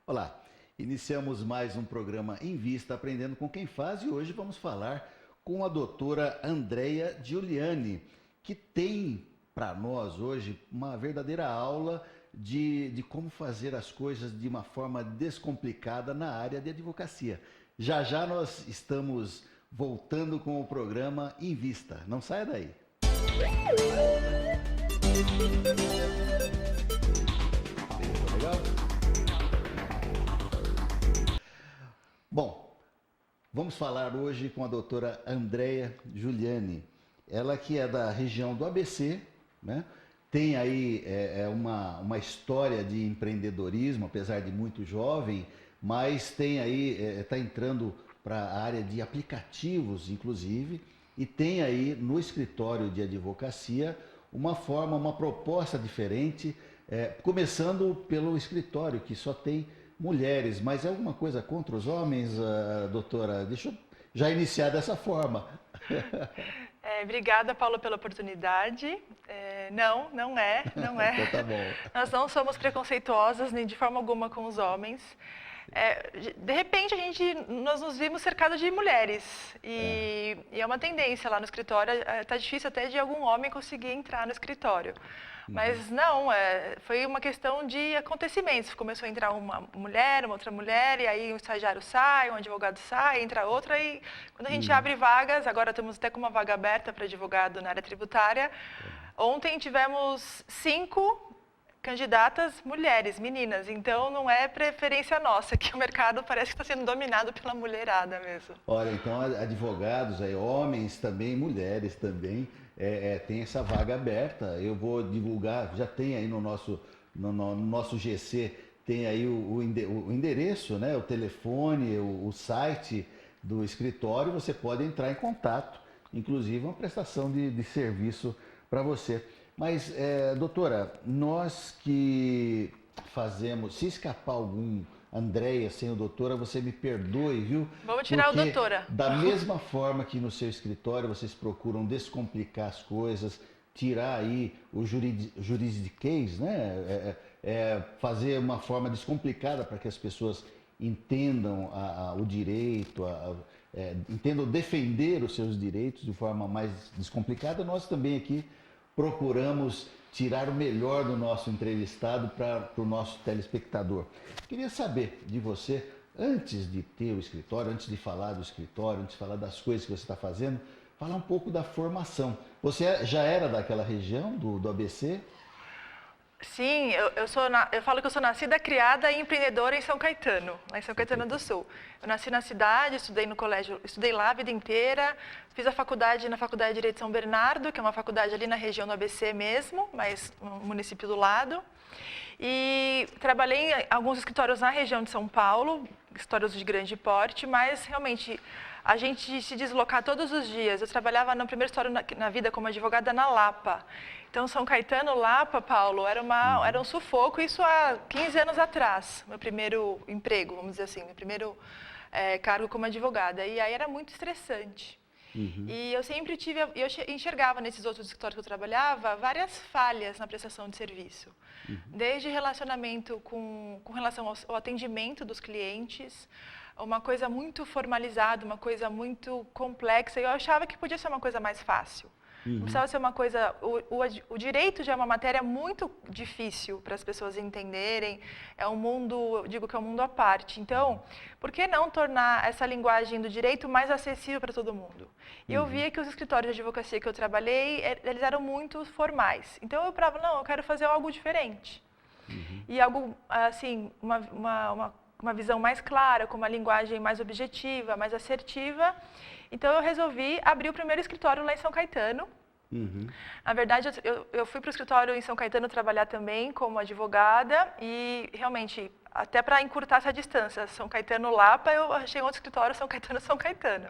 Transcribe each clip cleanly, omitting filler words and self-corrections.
Olá, iniciamos mais um programa Em Vista, Aprendendo com Quem Faz, e hoje vamos falar com a doutora Andrea Giuliani, que tem para nós hoje uma verdadeira aula de como fazer as coisas de uma forma descomplicada na área de advocacia. Já já nós estamos voltando com o programa Em Vista. Não saia daí. Legal? Bom, vamos falar hoje com a doutora Andrea Giuliani. Ela que é da região do ABC, né? Tem aí uma história de empreendedorismo, apesar de muito jovem, mas tem aí, está entrando para a área de aplicativos, inclusive, e tem aí no escritório de advocacia uma proposta diferente, começando pelo escritório, que só tem mulheres. Mas é alguma coisa contra os homens, doutora? Deixa eu já iniciar dessa forma. Obrigada, Paulo, pela oportunidade. Não é. Então tá bom. Nós não somos preconceituosas, nem de forma alguma com os homens. De repente, nós nos vimos cercados de mulheres. E é uma tendência lá no escritório. Está difícil até de algum homem conseguir entrar no escritório. Mas não, foi uma questão de acontecimentos. Começou a entrar uma mulher, uma outra mulher, e aí um estagiário sai, um advogado sai, entra outra, e quando a gente abre vagas, agora estamos até com uma vaga aberta para advogado na área tributária. Ontem tivemos 5 candidatas mulheres, meninas, então não é preferência nossa, que o mercado parece que está sendo dominado pela mulherada mesmo. Olha, então advogados, homens também, mulheres também, tem essa vaga aberta. Eu vou divulgar, já tem aí no nosso GC, tem aí o endereço, né, o telefone, o site do escritório, você pode entrar em contato, inclusive uma prestação de serviço para você. Mas, doutora, nós que fazemos, se escapar algum Andrea sem o doutora, você me perdoe, viu? Vamos tirar porque, o doutora. Da mesma forma que no seu escritório vocês procuram descomplicar as coisas, tirar aí o juridiquês, né? Fazer uma forma descomplicada para que as pessoas entendam o direito, entendam defender os seus direitos de forma mais descomplicada. Nós também aqui procuramos tirar o melhor do nosso entrevistado para o nosso telespectador. Queria saber de você, antes de ter o escritório, antes de falar do escritório, antes de falar das coisas que você está fazendo, falar um pouco da formação. Você já era daquela região do ABC? Sim, eu falo que eu sou nascida, criada e empreendedora em São Caetano, lá em São Caetano do Sul. Eu nasci na cidade, estudei no colégio, estudei lá a vida inteira, fiz a faculdade na Faculdade de Direito de São Bernardo, que é uma faculdade ali na região do ABC mesmo, mas no município do lado. E trabalhei em alguns escritórios na região de São Paulo, escritórios de grande porte, mas realmente a gente se deslocar todos os dias. Eu trabalhava no primeiro escritório na vida como advogada na Lapa. Então, São Caetano, Lapa, Paulo, era um sufoco, isso há 15 anos atrás, meu primeiro emprego, vamos dizer assim, meu primeiro cargo como advogada. E aí era muito estressante. E eu sempre eu enxergava nesses outros escritórios que eu trabalhava várias falhas na prestação de serviço. Desde relacionamento com relação ao atendimento dos clientes, uma coisa muito formalizada, uma coisa muito complexa. E eu achava que podia ser uma coisa mais fácil. Não precisava ser uma coisa... O direito já é uma matéria muito difícil para as pessoas entenderem. É um mundo, eu digo que é um mundo à parte. Então, por que não tornar essa linguagem do direito mais acessível para todo mundo? E eu via que os escritórios de advocacia que eu trabalhei, eles eram muito formais. Então, eu falava, não, eu quero fazer algo diferente. E algo, assim, uma visão mais clara, com uma linguagem mais objetiva, mais assertiva. Então, eu resolvi abrir o primeiro escritório lá em São Caetano. Na verdade, eu fui para o escritório em São Caetano trabalhar também como advogada e, realmente, até para encurtar essa distância, São Caetano-Lapa, eu achei outro escritório, São Caetano-São Caetano.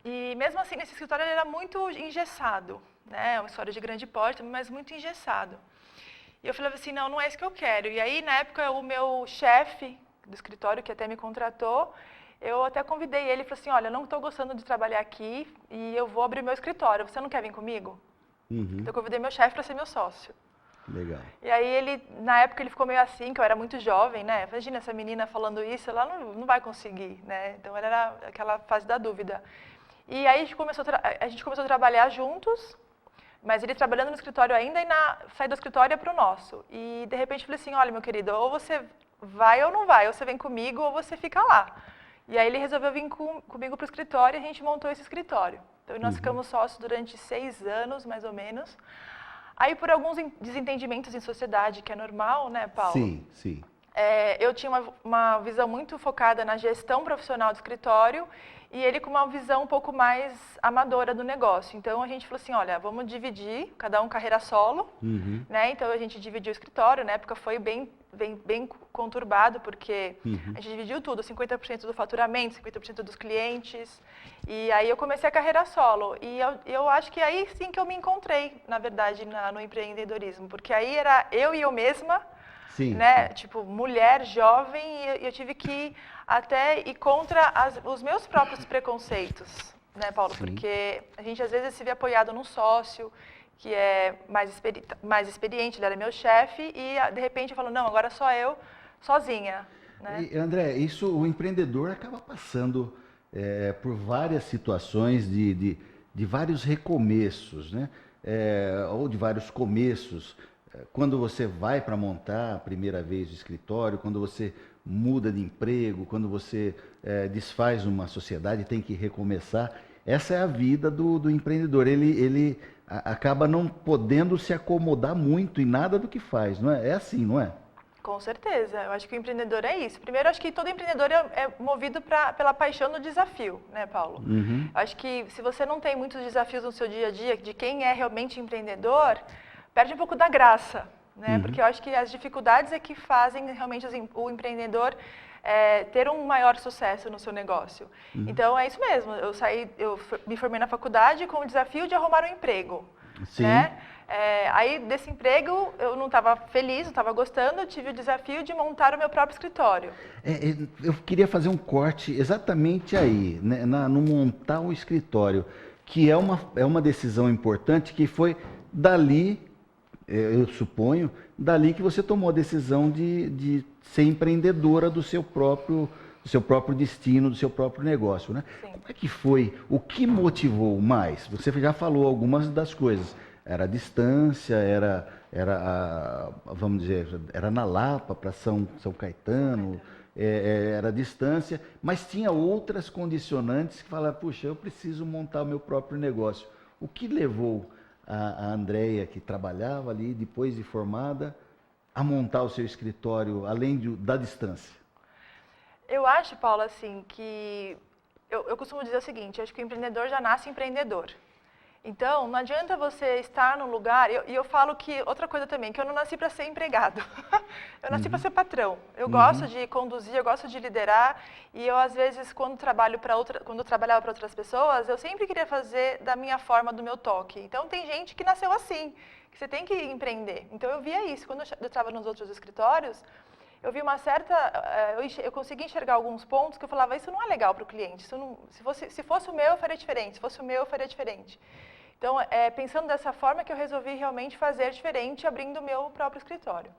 E, mesmo assim, esse escritório ele era muito engessado, né? Uma história de grande porte, mas muito engessado. E eu falava assim, não é isso que eu quero. E aí, na época, o meu chefe do escritório, que até me contratou, eu até convidei ele e falei assim, olha, eu não estou gostando de trabalhar aqui e eu vou abrir meu escritório, você não quer vir comigo? Então eu convidei meu chefe para ser meu sócio. Legal. E aí ele, na época ele ficou meio assim, que eu era muito jovem, né? Imagina essa menina falando isso, ela não vai conseguir, né? Então era aquela fase da dúvida. E aí a gente começou a trabalhar juntos, mas ele trabalhando no escritório ainda e sair do escritório para o nosso. E de repente eu falei assim, olha meu querido, ou você vai ou não vai, ou você vem comigo ou você fica lá. E aí ele resolveu vir comigo para o escritório e a gente montou esse escritório. Então nós ficamos sócios durante 6 anos, mais ou menos. Aí, por alguns desentendimentos em sociedade, que é normal, né, Paulo? Sim, sim. Eu tinha uma visão muito focada na gestão profissional do escritório e ele com uma visão um pouco mais amadora do negócio. Então, a gente falou assim, olha, vamos dividir, cada um carreira solo, né? Então, a gente dividiu o escritório, na época foi bem conturbado, porque a gente dividiu tudo, 50% do faturamento, 50% dos clientes. E aí eu comecei a carreira solo. E eu acho que aí sim que eu me encontrei, na verdade, no empreendedorismo. Porque aí era eu e eu mesma, Sim, né? sim. Tipo, mulher, jovem, e eu tive que até ir contra os meus próprios preconceitos, né, Paulo? Sim. Porque a gente às vezes se vê apoiado num sócio que é mais experiente, ele era meu chefe, e de repente eu falo, não, agora só eu, sozinha. Né? E, André, o empreendedor acaba passando por várias situações de vários recomeços, né? Ou de vários começos. Quando você vai para montar a primeira vez o escritório, quando você muda de emprego, quando você desfaz uma sociedade e tem que recomeçar. Essa é a vida do empreendedor. Ele acaba não podendo se acomodar muito em nada do que faz, não é? É assim, não é? Com certeza. Eu acho que o empreendedor é isso. Primeiro, acho que todo empreendedor é movido pela paixão do desafio, né, Paulo? Acho que se você não tem muitos desafios no seu dia a dia, de quem é realmente empreendedor, perde um pouco da graça, né? Porque eu acho que as dificuldades é que fazem realmente o empreendedor ter um maior sucesso no seu negócio. Então, é isso mesmo. Eu me formei na faculdade com o desafio de arrumar um emprego. Sim. Né? Aí, desse emprego, eu não estava feliz, não estava gostando, eu tive o desafio de montar o meu próprio escritório. Eu queria fazer um corte exatamente aí, né, no montar o escritório, que é uma decisão importante que foi dali, eu suponho, dali que você tomou a decisão de ser empreendedora do seu próprio destino, do seu próprio negócio, né? Sim. Como é que foi? O que motivou mais? Você já falou algumas das coisas. Era a distância, vamos dizer, era na Lapa para São Caetano, era a distância, mas tinha outras condicionantes que falavam, puxa, eu preciso montar o meu próprio negócio. O que levou a Andréia, que trabalhava ali, depois de formada, a montar o seu escritório, além da distância? Eu acho, Paulo, assim, que eu costumo dizer o seguinte, eu acho que o empreendedor já nasce empreendedor. Então, não adianta você estar num lugar, e eu falo que, outra coisa também, que eu não nasci para ser empregado, eu nasci para ser patrão. Eu gosto de conduzir, eu gosto de liderar, e eu, às vezes, quando trabalhava para outras pessoas, eu sempre queria fazer da minha forma, do meu toque. Então, tem gente que nasceu assim, que você tem que empreender. Então, eu via isso. Quando eu estava nos outros escritórios, eu vi uma certa, eu consegui enxergar alguns pontos que eu falava, isso não é legal para o cliente, isso não, se fosse o meu, eu faria diferente, se fosse o meu, eu faria diferente. Então, pensando dessa forma que eu resolvi realmente fazer diferente, abrindo o meu próprio escritório.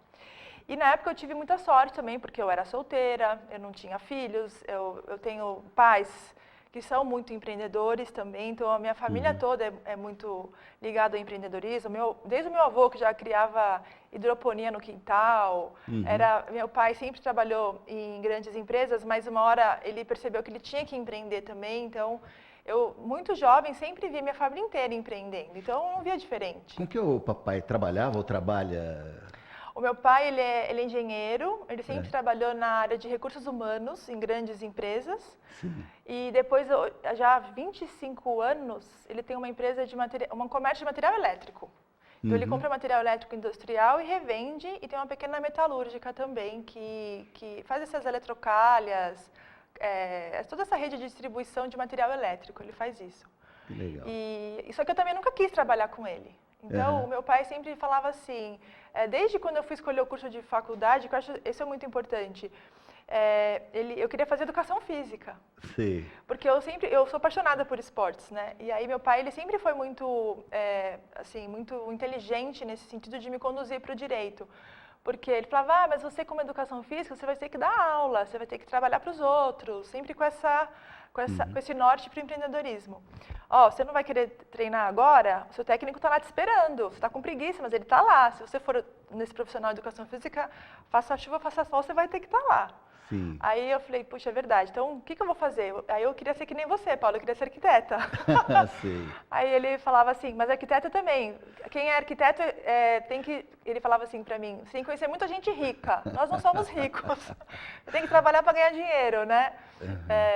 E na época eu tive muita sorte também, porque eu era solteira, eu não tinha filhos, eu tenho pais que são muito empreendedores também, então a minha família toda é muito ligada ao empreendedorismo. Desde o meu avô, que já criava hidroponia no quintal, meu pai sempre trabalhou em grandes empresas, mas uma hora ele percebeu que ele tinha que empreender também, então eu, muito jovem, sempre vi minha família inteira empreendendo, então eu não via diferente. Com que o papai trabalhava ou trabalha? O meu pai, ele é engenheiro, ele sempre trabalhou na área de recursos humanos, em grandes empresas. Sim. E depois, já há 25 anos, ele tem uma empresa um comércio de material elétrico. Então, ele compra material elétrico industrial e revende, e tem uma pequena metalúrgica também, que faz essas eletrocalhas, toda essa rede de distribuição de material elétrico, ele faz isso. Que legal. Só que eu também nunca quis trabalhar com ele. Então, o meu pai sempre falava assim, desde quando eu fui escolher o curso de faculdade, que eu acho isso é muito importante, eu queria fazer educação física. Sim. Porque eu sou apaixonada por esportes, né? E aí meu pai, ele sempre foi muito, assim, muito inteligente nesse sentido de me conduzir para o direito. Porque ele falava, mas você como educação física, você vai ter que dar aula, você vai ter que trabalhar para os outros, sempre com esse norte para o empreendedorismo. Você não vai querer treinar agora, o seu técnico está lá te esperando, você está com preguiça, mas ele está lá. Se você for nesse profissional de educação física, faça chuva, faça sol, você vai ter que estar lá. Sim. Aí eu falei, puxa, é verdade, então o que eu vou fazer? Aí eu queria ser que nem você, Paulo, eu queria ser arquiteta. Sim. Aí ele falava assim, mas arquiteto também, quem é arquiteto ele falava assim pra mim, você tem que conhecer muita gente rica, nós não somos ricos, você tem que trabalhar para ganhar dinheiro, né?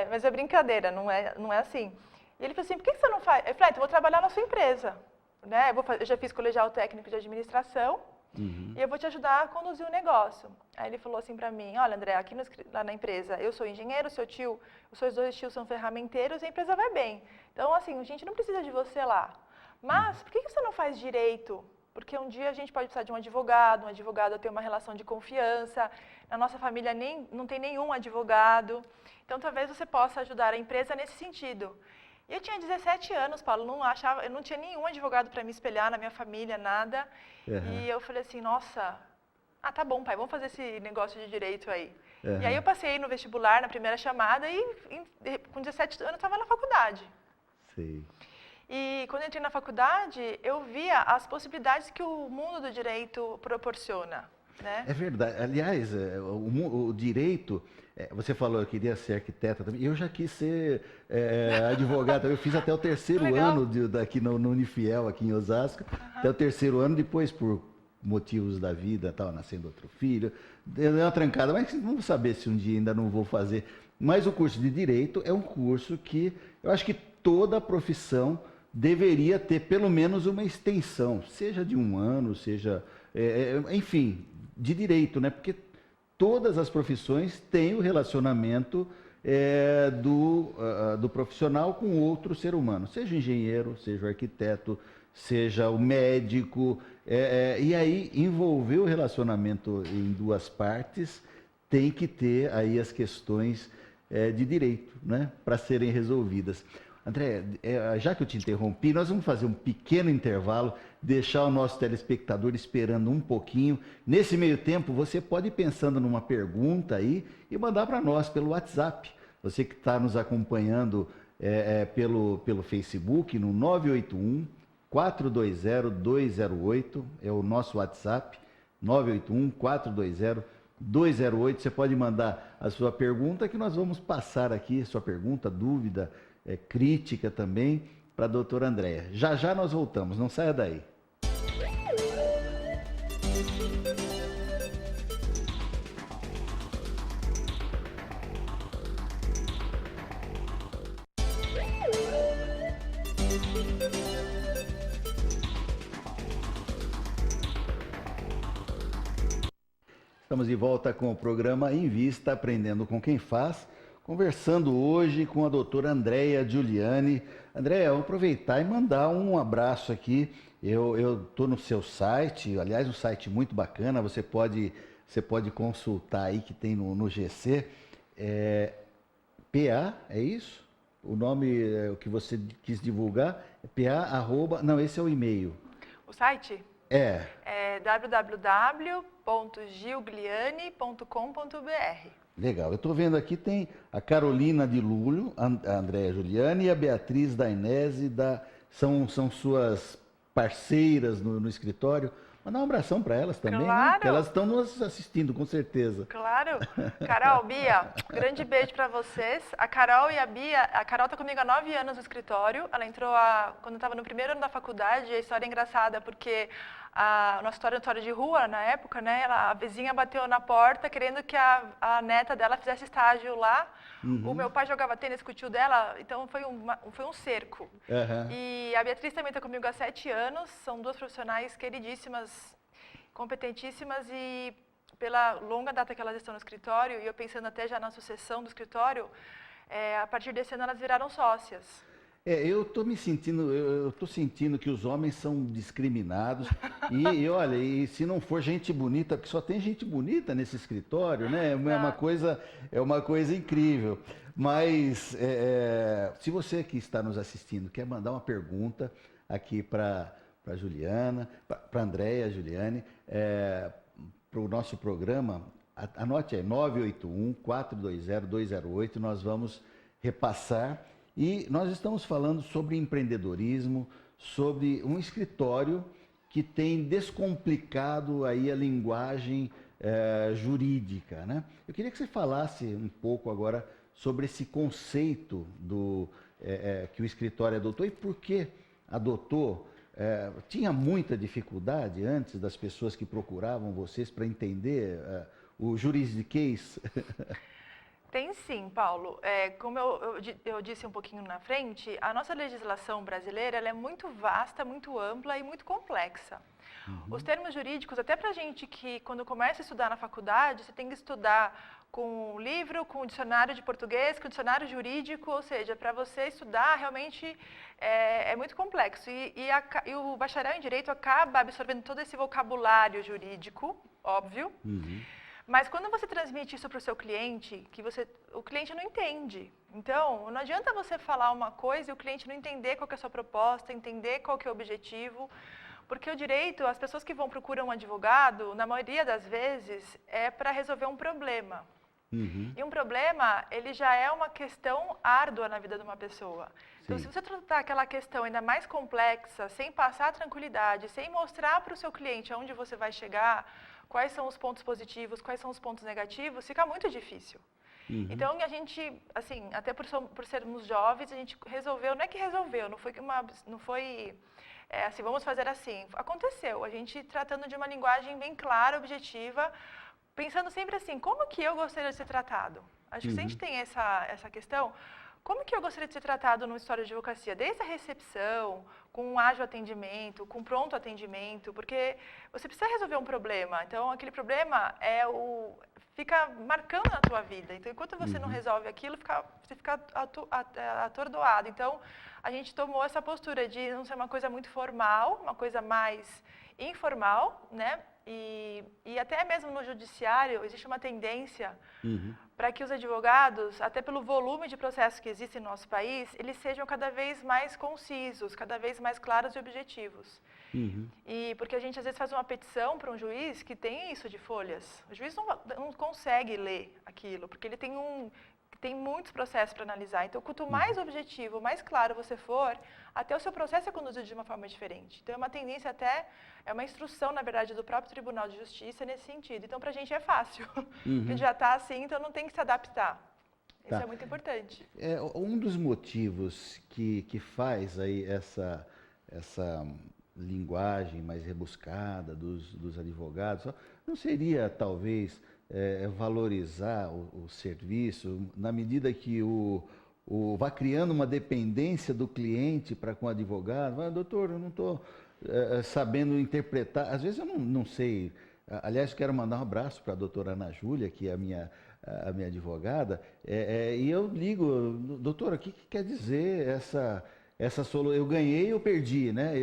Mas é brincadeira, não é assim. E ele falou assim, por que você não faz? Eu falei, então eu vou trabalhar na sua empresa, né? Eu já fiz colegial técnico de administração, e eu vou te ajudar a conduzir o negócio. Aí ele falou assim pra mim, olha, André, lá na empresa, eu sou engenheiro, os seus dois tios são ferramenteiros e a empresa vai bem. Então, assim, a gente não precisa de você lá. Mas, por que você não faz direito? Porque um dia a gente pode precisar de um advogado tem uma relação de confiança, na nossa família não tem nenhum advogado. Então, talvez você possa ajudar a empresa nesse sentido. E eu tinha 17 anos, Paulo, eu não tinha nenhum advogado para me espelhar na minha família, nada. E eu falei assim, nossa, tá bom, pai, vamos fazer esse negócio de direito aí. E aí eu passei no vestibular, na primeira chamada, e com 17 anos eu estava na faculdade. Sim. E quando eu entrei na faculdade, eu via as possibilidades que o mundo do direito proporciona. Né? É verdade. Aliás, o direito, você falou, eu queria ser arquiteta também, eu já quis ser advogado, eu fiz até o terceiro ano aqui no Unifiel, aqui em Osasco, até o terceiro ano, depois por motivos da vida, tal, nascendo outro filho, deu uma trancada, mas não vou saber se um dia ainda não vou fazer. Mas o curso de Direito é um curso que eu acho que toda profissão deveria ter pelo menos uma extensão, seja de um ano, seja, enfim, de direito, né? Porque todas as profissões têm o relacionamento do profissional com outro ser humano, seja o engenheiro, seja o arquiteto, seja o médico, e aí envolver o relacionamento em duas partes tem que ter aí as questões de direito, né? Para serem resolvidas. André, já que eu te interrompi, nós vamos fazer um pequeno intervalo, deixar o nosso telespectador esperando um pouquinho. Nesse meio tempo, você pode ir pensando numa pergunta aí e mandar para nós pelo WhatsApp. Você que está nos acompanhando pelo Facebook, no 981-420-208, é o nosso WhatsApp, 981-420-208. Você pode mandar a sua pergunta que nós vamos passar aqui, sua pergunta, dúvida, crítica também para a doutora Andréia. Já já nós voltamos, não saia daí. Estamos de volta com o programa Em Vista, Aprendendo com Quem Faz. Conversando hoje com a doutora Andréia Giuliani. Andréia, eu vou aproveitar e mandar um abraço aqui. Eu estou no seu site, aliás, um site muito bacana, você pode consultar aí que tem no GC. PA, é isso? O nome o que você quis divulgar é PA, não, esse é o e-mail. O site? É www.gilgliani.com.br. Legal. Eu estou vendo aqui, tem a Carolina de Lúlio, a Andréia Giuliani e a Beatriz Dainese, são suas parceiras no escritório. Mandar um abração para elas também, claro. Né? Que elas estão nos assistindo, com certeza. Claro. Carol, Bia, grande beijo para vocês. A Carol e a Bia, a Carol está comigo há 9 anos no escritório. Ela entrou quando eu estava no primeiro ano da faculdade. A história é engraçada porque a nossa história de rua, na época, né? A vizinha bateu na porta querendo que a neta dela fizesse estágio lá. O meu pai jogava tênis com o tio dela, então foi um cerco. E a Beatriz também está comigo há 7 anos. São duas profissionais queridíssimas, competentíssimas e pela longa data que elas estão no escritório, e eu pensando até já na sucessão do escritório, a partir desse ano elas viraram sócias. Eu estou me sentindo, eu estou sentindo que os homens são discriminados olha, e se não for gente bonita, porque só tem gente bonita nesse escritório, né? É uma coisa incrível. Mas se você que está nos assistindo quer mandar uma pergunta aqui para Juliana, para Andréia, Juliane, para o nosso programa, anote aí, 981-420-208, nós vamos repassar. E nós estamos falando sobre empreendedorismo, sobre um escritório que tem descomplicado aí a linguagem jurídica, né? Eu queria que você falasse um pouco agora sobre esse conceito que o escritório adotou e por que adotou. Tinha muita dificuldade antes das pessoas que procuravam vocês para entender o juridiquês? Tem sim, Paulo. Como eu disse um pouquinho na frente, a nossa legislação brasileira ela é muito vasta, muito ampla e muito complexa. Os termos jurídicos, até para a gente que quando começa a estudar na faculdade, você tem que estudar com o livro, com o dicionário de português, com o dicionário jurídico, ou seja, para você estudar realmente é muito complexo. E o bacharel em Direito acaba absorvendo todo esse vocabulário jurídico, óbvio. Mas quando você transmite isso para o seu cliente, o cliente não entende. Então, não adianta você falar uma coisa e o cliente não entender qual que é a sua proposta, entender qual que é o objetivo. Porque o direito, as pessoas que procuram um advogado, na maioria das vezes, é para resolver um problema. E um problema, ele já é uma questão árdua na vida de uma pessoa. Então, se você tratar aquela questão ainda mais complexa, sem passar tranquilidade, sem mostrar para o seu cliente aonde você vai chegar, quais são os pontos positivos, quais são os pontos negativos, fica muito difícil. Então, a gente, assim, até por sermos jovens, a gente resolveu, não é que resolveu, não foi assim, vamos fazer assim. Aconteceu, a gente tratando de uma linguagem bem clara, objetiva, pensando sempre assim, como que eu gostaria de ser tratado? Acho que se a gente tem essa questão, como que eu gostaria de ser tratado numa história de advocacia? Desde a recepção, com um ágil atendimento, com pronto atendimento, porque você precisa resolver um problema. Então, aquele problema fica marcando na tua vida. Então, enquanto você não resolve aquilo, você fica atordoado. Então, a gente tomou essa postura de não ser uma coisa muito formal, uma coisa mais informal, né? E até mesmo no judiciário existe uma tendência para que os advogados, até pelo volume de processos que existem no nosso país, eles sejam cada vez mais concisos, cada vez mais claros e objetivos. E porque a gente às vezes faz uma petição para um juiz que tem isso de folhas. O juiz não consegue ler aquilo, porque ele tem muitos processos para analisar. Então, quanto mais objetivo, mais claro você for, até o seu processo é conduzido de uma forma diferente. Então, é uma tendência é uma instrução, na verdade, do próprio Tribunal de Justiça nesse sentido. Então, para a gente é fácil. A gente já está assim, então não tem que se adaptar. Isso é muito importante. Um dos motivos que faz aí essa linguagem mais rebuscada dos advogados, não seria, talvez, valorizar o serviço, na medida que vai criando uma dependência do cliente para com o advogado. Doutor, eu não estou sabendo interpretar. Às vezes eu não sei. Aliás, quero mandar um abraço para a doutora Ana Júlia, que é a minha advogada, e eu ligo, doutora, o que quer dizer essa solução? Eu ganhei ou perdi, né?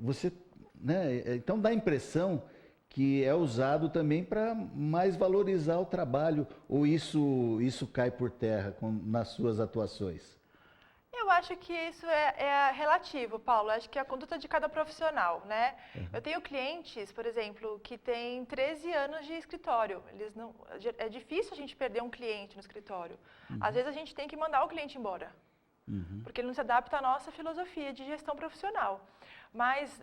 Você, né? Então dá a impressão que é usado também para mais valorizar o trabalho, ou isso cai por terra nas suas atuações? Eu acho que isso é relativo, Paulo. Acho que é a conduta de cada profissional, né? Eu tenho clientes, por exemplo, que têm 13 anos de escritório. É difícil a gente perder um cliente no escritório. Às vezes a gente tem que mandar o cliente embora, porque ele não se adapta à nossa filosofia de gestão profissional. Mas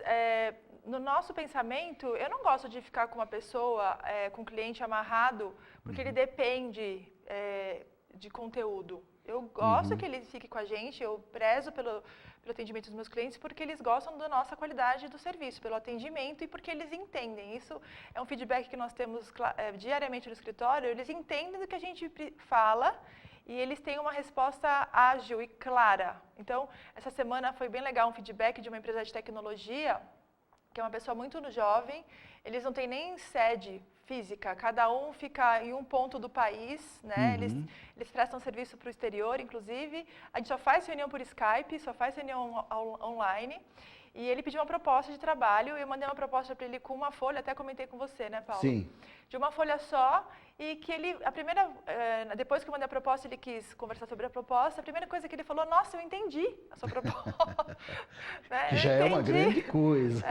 no nosso pensamento, eu não gosto de ficar com uma pessoa, com um cliente amarrado, porque ele depende de conteúdo. Eu gosto que ele fique com a gente, eu prezo pelo atendimento dos meus clientes, porque eles gostam da nossa qualidade do serviço, pelo atendimento e porque eles entendem. Isso é um feedback que nós temos diariamente no escritório, eles entendem do que a gente fala e eles têm uma resposta ágil e clara. Então, essa semana foi bem legal um feedback de uma empresa de tecnologia, que é uma pessoa muito jovem, eles não têm nem sede física, cada um fica em um ponto do país, né? Eles prestam serviço para o exterior, inclusive. A gente só faz reunião por Skype, só faz reunião online. E ele pediu uma proposta de trabalho, eu mandei uma proposta para ele com uma folha, até comentei com você, né, Paulo? Sim. De uma folha só, e que ele, depois que eu mandei a proposta, ele quis conversar sobre a proposta, a primeira coisa que ele falou, nossa, eu entendi a sua proposta. Que já é uma grande coisa.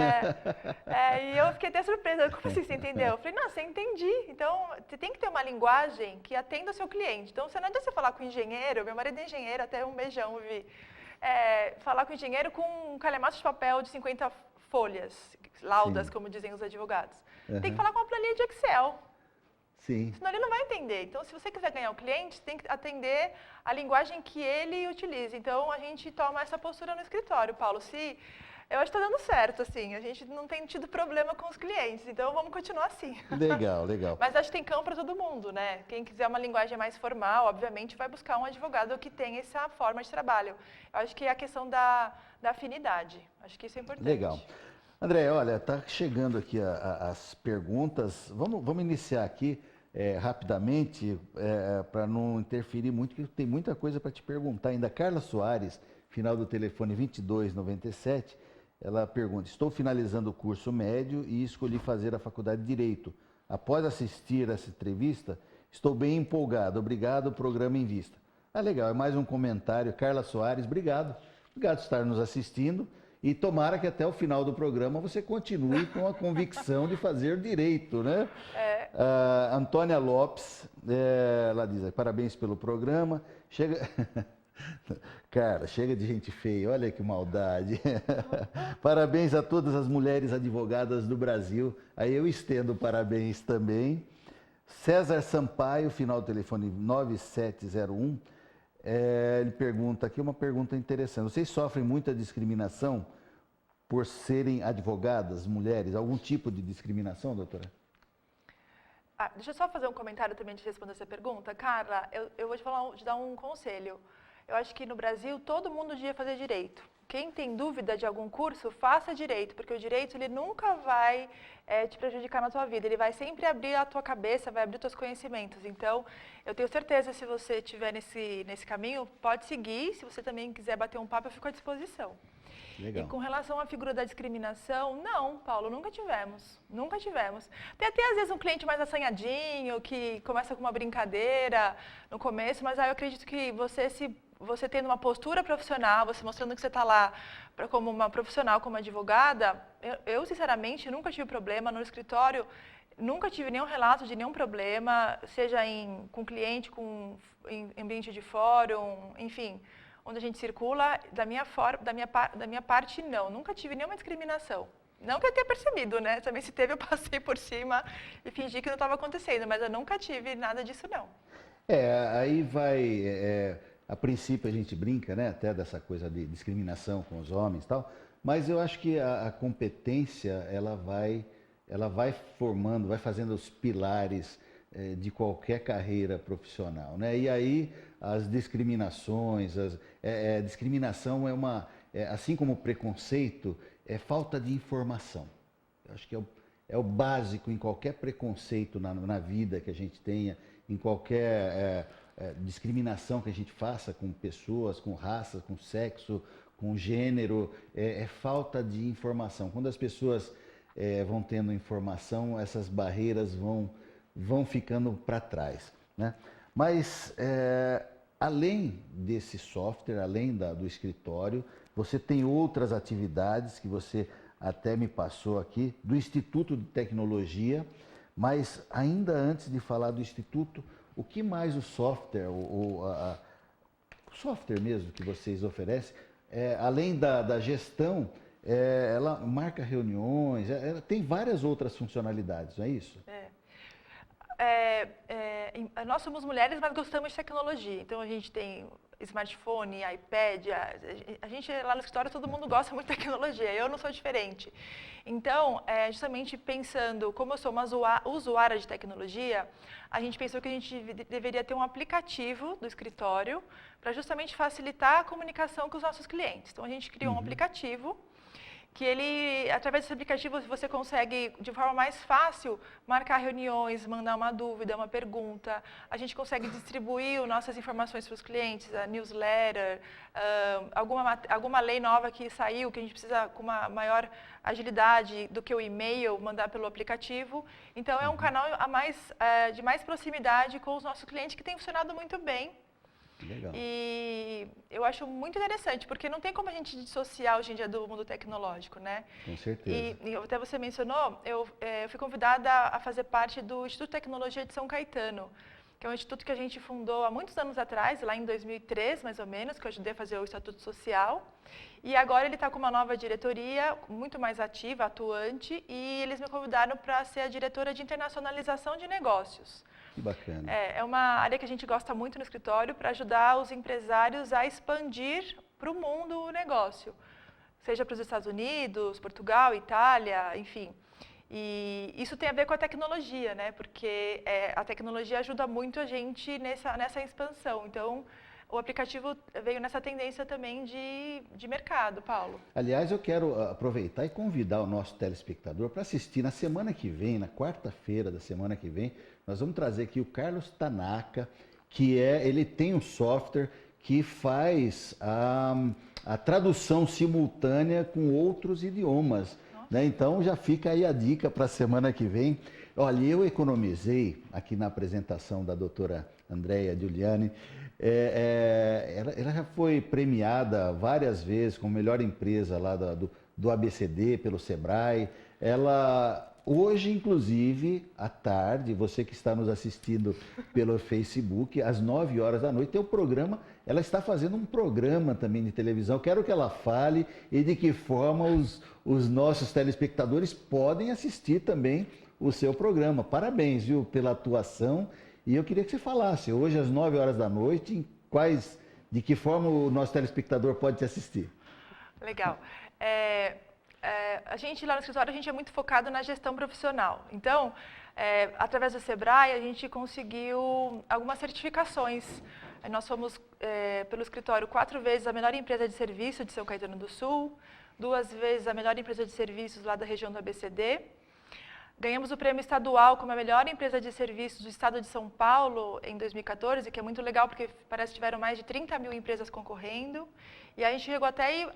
E eu fiquei até surpresa, como assim você entendeu? Eu falei, não, você entendi. Então, você tem que ter uma linguagem que atenda o seu cliente. Então, você não adianta você falar com o engenheiro, meu marido é engenheiro, até um beijão, Vi. Falar com o engenheiro com um calhamaço de papel de 50 folhas, laudas, sim, como dizem os advogados. Tem que falar com uma planilha de Excel. Sim. Senão ele não vai entender. Então, se você quiser ganhar o cliente, tem que atender a linguagem que ele utiliza. Então, a gente toma essa postura no escritório, Paulo. Eu acho que está dando certo, assim. A gente não tem tido problema com os clientes, então vamos continuar assim. Legal, legal. Mas acho que tem campo para todo mundo, né? Quem quiser uma linguagem mais formal, obviamente, vai buscar um advogado que tenha essa forma de trabalho. Eu acho que é a questão da afinidade. Acho que isso é importante. Legal. André, olha, está chegando aqui as perguntas. Vamos iniciar aqui rapidamente, para não interferir muito, que tem muita coisa para te perguntar ainda. Carla Soares, final do telefone 2297, ela pergunta, estou finalizando o curso médio e escolhi fazer a faculdade de Direito. Após assistir essa entrevista, estou bem empolgado. Obrigado, programa em vista. Legal, é mais um comentário. Carla Soares, obrigado. Obrigado por estar nos assistindo. E tomara que até o final do programa você continue com a convicção de fazer direito, né? Antônia Lopes, ela diz, parabéns pelo programa. Cara, chega de gente feia, olha que maldade. Parabéns a todas as mulheres advogadas do Brasil. Aí eu estendo parabéns também. César Sampaio, final do telefone 9701, ele pergunta aqui uma pergunta interessante. Vocês sofrem muita discriminação por serem advogadas, mulheres? Algum tipo de discriminação, doutora? Deixa eu só fazer um comentário também de responder essa pergunta. Carla, eu vou te dar um conselho. Eu acho que no Brasil todo mundo devia fazer direito. Quem tem dúvida de algum curso, faça direito, porque o direito ele nunca vai te prejudicar na tua vida. Ele vai sempre abrir a tua cabeça, vai abrir os teus conhecimentos. Então, eu tenho certeza, se você estiver nesse caminho, pode seguir. Se você também quiser bater um papo, eu fico à disposição. Legal. E com relação à figura da discriminação, não, Paulo, nunca tivemos. Nunca tivemos. Tem até, às vezes, um cliente mais assanhadinho, que começa com uma brincadeira no começo, mas aí eu acredito que você tendo uma postura profissional, você mostrando que você está lá como uma profissional, como advogada, eu sinceramente nunca tive problema no escritório, nunca tive nenhum relato de nenhum problema, seja com cliente, em ambiente de fórum, enfim, onde a gente circula, da minha parte não, nunca tive nenhuma discriminação. Não que eu tenha percebido, né? Também se teve, eu passei por cima e fingi que não estava acontecendo, mas eu nunca tive nada disso, não. Aí vai... A princípio a gente brinca, né, até dessa coisa de discriminação com os homens e tal, mas eu acho que a competência, ela vai formando, vai fazendo os pilares de qualquer carreira profissional, né? E aí as discriminações, discriminação assim como preconceito, é falta de informação. Eu acho que é o básico em qualquer preconceito na vida que a gente tenha, em qualquer... discriminação que a gente faça com pessoas, com raças, com sexo, com gênero, é falta de informação. Quando as pessoas vão tendo informação, essas barreiras vão ficando para trás, né? Mas, além desse software, além do escritório, você tem outras atividades que você até me passou aqui, do Instituto de Tecnologia, mas ainda antes de falar do Instituto, o que mais o software, o software mesmo que vocês oferecem, além da gestão, ela marca reuniões, ela tem várias outras funcionalidades, não é isso? Nós somos mulheres, mas gostamos de tecnologia. Então, a gente tem smartphone, iPad. A gente, lá no escritório, todo mundo gosta muito de tecnologia. Eu não sou diferente. Então, justamente pensando, como eu sou uma usuária de tecnologia, a gente pensou que a gente deveria ter um aplicativo do escritório para justamente facilitar a comunicação com os nossos clientes. Então, a gente criou um aplicativo que ele, através desse aplicativo, você consegue, de forma mais fácil, marcar reuniões, mandar uma dúvida, uma pergunta. A gente consegue distribuir nossas informações para os clientes, a newsletter, alguma lei nova que saiu, que a gente precisa, com uma maior agilidade do que o e-mail, mandar pelo aplicativo. Então, é um canal de mais proximidade com os nossos clientes, que tem funcionado muito bem. Legal. E eu acho muito interessante, porque não tem como a gente dissociar hoje em dia do mundo tecnológico, né? Com certeza. E até você mencionou, eu fui convidada a fazer parte do Instituto de Tecnologia de São Caetano, que é um instituto que a gente fundou há muitos anos atrás, lá em 2003, mais ou menos, que eu ajudei a fazer o Estatuto Social. E agora ele está com uma nova diretoria, muito mais ativa, atuante, e eles me convidaram para ser a diretora de internacionalização de negócios. Que bacana. É uma área que a gente gosta muito no escritório para ajudar os empresários a expandir para o mundo o negócio, seja para os Estados Unidos, Portugal, Itália, enfim. E isso tem a ver com a tecnologia, né? Porque a tecnologia ajuda muito a gente nessa expansão. Então, o aplicativo veio nessa tendência também de mercado, Paulo. Aliás, eu quero aproveitar e convidar o nosso telespectador para assistir na semana que vem, na quarta-feira da semana que vem, nós vamos trazer aqui o Carlos Tanaka, ele tem um software que faz a tradução simultânea com outros idiomas. Né? Então já fica aí a dica para a semana que vem. Olha, eu economizei aqui na apresentação da doutora Andrea Giuliani. Ela já foi premiada várias vezes como melhor empresa lá do ABCD, pelo Sebrae. Hoje, inclusive, à tarde, você que está nos assistindo pelo Facebook, às 9 horas da noite, tem um programa. Ela está fazendo um programa também de televisão. Quero que ela fale e de que forma os nossos telespectadores podem assistir também o seu programa. Parabéns, viu, pela atuação. E eu queria que você falasse, hoje às 9 horas da noite, de que forma o nosso telespectador pode te assistir. Legal. A gente lá no escritório, a gente é muito focado na gestão profissional. Então, através do Sebrae, a gente conseguiu algumas certificações. Nós fomos, pelo escritório, 4 vezes a melhor empresa de serviço de São Caetano do Sul, 2 vezes a melhor empresa de serviços lá da região do ABCD. Ganhamos o prêmio estadual como a melhor empresa de serviços do estado de São Paulo em 2014, que é muito legal, porque parece que tiveram mais de 30 mil empresas concorrendo. E a gente chegou até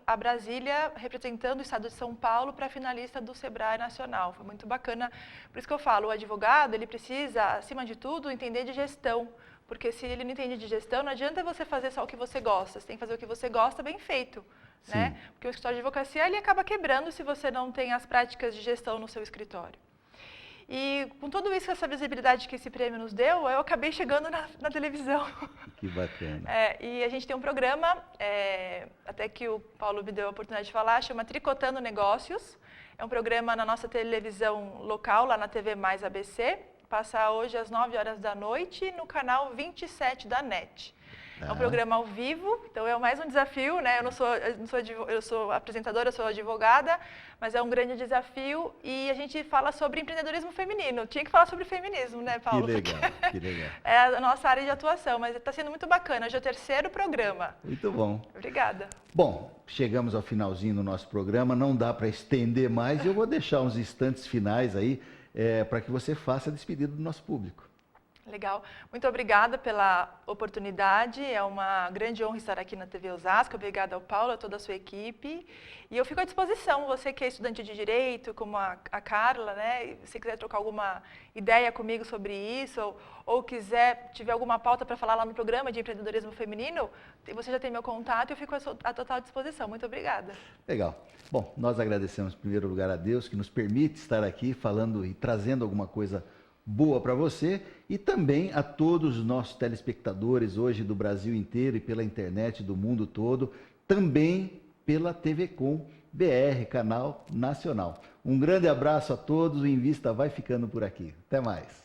a Brasília, representando o estado de São Paulo, para a finalista do Sebrae Nacional. Foi muito bacana. Por isso que eu falo, o advogado, ele precisa, acima de tudo, entender de gestão. Porque se ele não entende de gestão, não adianta você fazer só o que você gosta. Você tem que fazer o que você gosta bem feito. Né? Porque o escritório de advocacia ele acaba quebrando se você não tem as práticas de gestão no seu escritório. E com tudo isso, essa visibilidade que esse prêmio nos deu, eu acabei chegando na televisão. Que bacana. E a gente tem um programa, até que o Paulo me deu a oportunidade de falar, chama Tricotando Negócios. É um programa na nossa televisão local, lá na TV Mais ABC. Passa hoje às 9 horas da noite no canal 27 da NET. É um programa ao vivo, então é mais um desafio, né? Eu sou apresentadora, eu sou advogada, mas é um grande desafio e a gente fala sobre empreendedorismo feminino. Tinha que falar sobre feminismo, né, Paulo? Que legal, que legal. É a nossa área de atuação, mas está sendo muito bacana. Hoje é o 3º programa. Muito bom. Obrigada. Bom, chegamos ao finalzinho do nosso programa, não dá para estender mais, eu vou deixar uns instantes finais aí para que você faça a despedida do nosso público. Legal. Muito obrigada pela oportunidade. É uma grande honra estar aqui na TV Osasco. Obrigada ao Paulo, a toda a sua equipe. E eu fico à disposição, você que é estudante de Direito, como a Carla, né? Se quiser trocar alguma ideia comigo sobre isso, ou tiver alguma pauta para falar lá no programa de empreendedorismo feminino, você já tem meu contato e eu fico à total disposição. Muito obrigada. Legal. Bom, nós agradecemos em primeiro lugar a Deus que nos permite estar aqui falando e trazendo alguma coisa boa para você e também a todos os nossos telespectadores hoje do Brasil inteiro e pela internet do mundo todo, também pela TV Com BR, canal nacional. Um grande abraço a todos, o Invista vai ficando por aqui. Até mais.